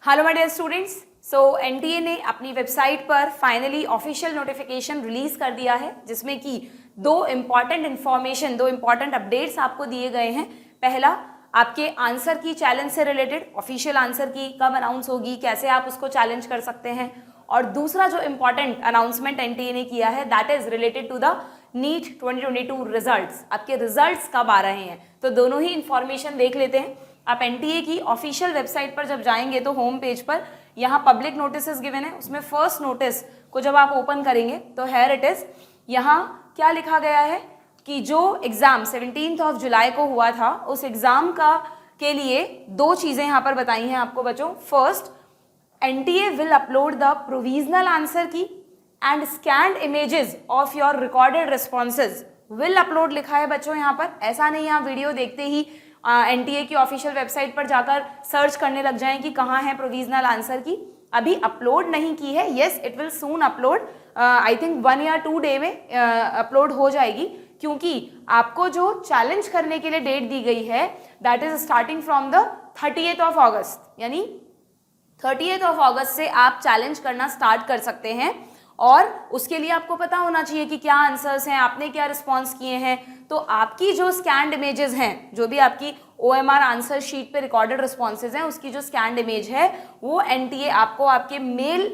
Hello my dear students, so NTA ने अपनी website पर फाइनली ऑफिशियल नोटिफिकेशन रिलीज कर दिया है जिसमें कि दो इम्पॉर्टेंट अपडेट्स आपको दिए गए हैं। पहला, आपके आंसर की चैलेंज से रिलेटेड ऑफिशियल आंसर की कब अनाउंस होगी, कैसे आप उसको चैलेंज कर सकते हैं। और दूसरा जो इम्पॉर्टेंट अनाउंसमेंट एनटीए ने किया है that is related to the NEET 2022 results. आपके रिजल्ट्स कब आ रहे हैं, तो दोनों ही इंफॉर्मेशन देख लेते हैं। आप एनटीए की ऑफिशियल वेबसाइट पर जब जाएंगे तो होम पेज पर यहाँ पब्लिक नोटिस गिवन है, उसमें फर्स्ट नोटिस को जब आप ओपन करेंगे तो हेयर इट इज। यहाँ क्या लिखा गया है कि जो एग्जाम 17 जुलाई को हुआ था उस एग्जाम का के लिए दो चीजें यहाँ पर बताई हैं आपको बच्चों। First, NTA will upload the provisional answer key and scanned images of your recorded responses. Will upload लिखा है बच्चों यहाँ पर, ऐसा नहीं आप वीडियो देखते ही एनटीए की ऑफिशियल वेबसाइट पर जाकर सर्च करने लग जाएं कि कहाँ है प्रोविजनल आंसर की। अभी अपलोड नहीं की है, yes it will soon upload, I think 1 या 2 डे में अपलोड हो जाएगी, क्योंकि आपको जो चैलेंज करने के लिए डेट दी गई है that is starting from the 30th अगस्त, यानी 30th अगस्त से आप चैलेंज करना स्टार्ट कर सकते हैं। और उसके लिए आपको पता होना चाहिए कि क्या आंसर्स हैं, आपने क्या रिस्पॉन्स किए हैं। तो आपकी जो स्कैन्ड इमेजेस हैं, जो भी आपकी OMR आंसर शीट पे रिकॉर्डेड रिस्पॉन्सेज हैं, उसकी जो स्कैन्ड इमेज है वो एनटीए आपको आपके मेल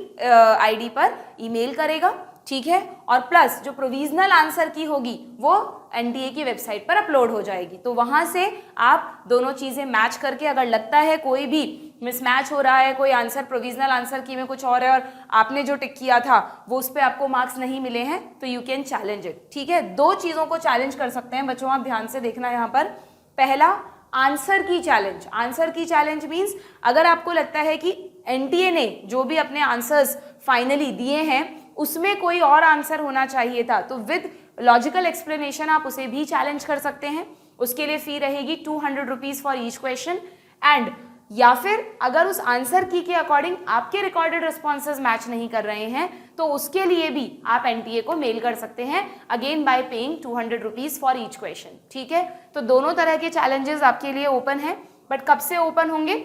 आईडी पर ईमेल करेगा, ठीक है। और प्लस जो प्रोविजनल आंसर की होगी वो एनटीए की वेबसाइट पर अपलोड हो जाएगी। तो वहां से आप दोनों चीजें मैच करके, अगर लगता है कोई भी मिसमैच हो रहा है, कोई आंसर प्रोविजनल आंसर की में कुछ और है और आपने जो टिक किया था वो उस पर आपको मार्क्स नहीं मिले हैं, तो यू कैन चैलेंज इट, ठीक है। दो चीजों को चैलेंज कर सकते हैं बच्चों, आप ध्यान से देखना यहाँ पर। पहला, आंसर की चैलेंज। आंसर की चैलेंज मीन्स अगर आपको लगता है कि एनटीए ने जो भी अपने आंसर्स फाइनली दिए हैं उसमें कोई और आंसर होना चाहिए था, तो विद लॉजिकल एक्सप्लेनेशन आप उसे भी चैलेंज कर सकते हैं। उसके लिए फी रहेगी 200 rupees for each question. And या फिर अगर उस आंसर की के अकॉर्डिंग आपके रिकॉर्डेड रिस्पॉन्सेज मैच नहीं कर रहे हैं तो उसके लिए भी आप एनटीए को मेल कर सकते हैं, again bye paying 200 rupees for each question, ठीक है। तो दोनों तरह के चैलेंजेस आपके लिए ओपन है, बट कब से ओपन होंगे?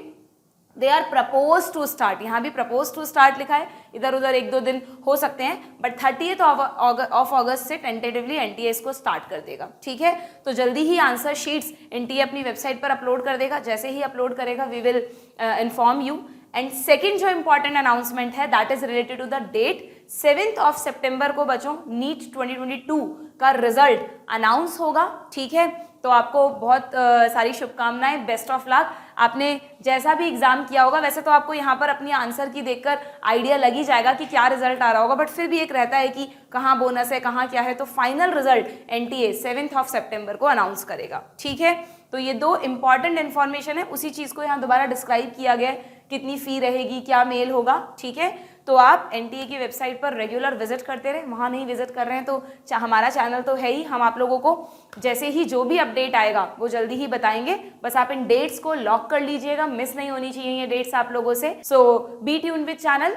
They are propose to start, यहाँ भी प्रपोज टू स्टार्ट लिखा है, इधर उधर 1-2 दिन हो सकते हैं, बट 30th ऑफ अगस्त से टेंटेटिवली एनटीए इसको स्टार्ट कर देगा, ठीक है। तो जल्दी ही आंसर शीट्स एनटीए अपनी वेबसाइट पर अपलोड कर देगा, जैसे ही अपलोड करेगा we will inform you. And second जो इंपॉर्टेंट अनाउंसमेंट है that is related to the date 7 सितंबर को बच्चों नीट 2022 का रिजल्ट अनाउंस होगा, ठीक है। तो आपको बहुत सारी शुभकामनाएं, बेस्ट ऑफ लक। आपने जैसा भी एग्जाम किया होगा वैसे तो आपको यहाँ पर अपनी आंसर की देखकर आइडिया लग ही जाएगा कि क्या रिजल्ट आ रहा होगा, बट फिर भी एक रहता है कि कहाँ बोनस है, कहाँ क्या है। तो फाइनल रिजल्ट एनटीए 7 सितंबर को अनाउंस करेगा, ठीक है। तो ये दो इंपॉर्टेंट इन्फॉर्मेशन है, उसी चीज़ को यहाँ दोबारा डिस्क्राइब किया गया है, कितनी फी रहेगी, क्या मेल होगा, ठीक है। तो आप एनटीए की वेबसाइट पर रेगुलर विजिट करते रहे, वहाँ नहीं विजिट कर रहे हैं तो हमारा चैनल तो है ही, हम आप लोगों को जैसे ही जो भी अपडेट आएगा वो जल्दी ही बताएंगे। बस आप इन डेट्स को लॉक कर लीजिएगा, मिस नहीं होनी चाहिए ये डेट्स आप लोगों से। सो बी ट्यून्ड विद चैनल।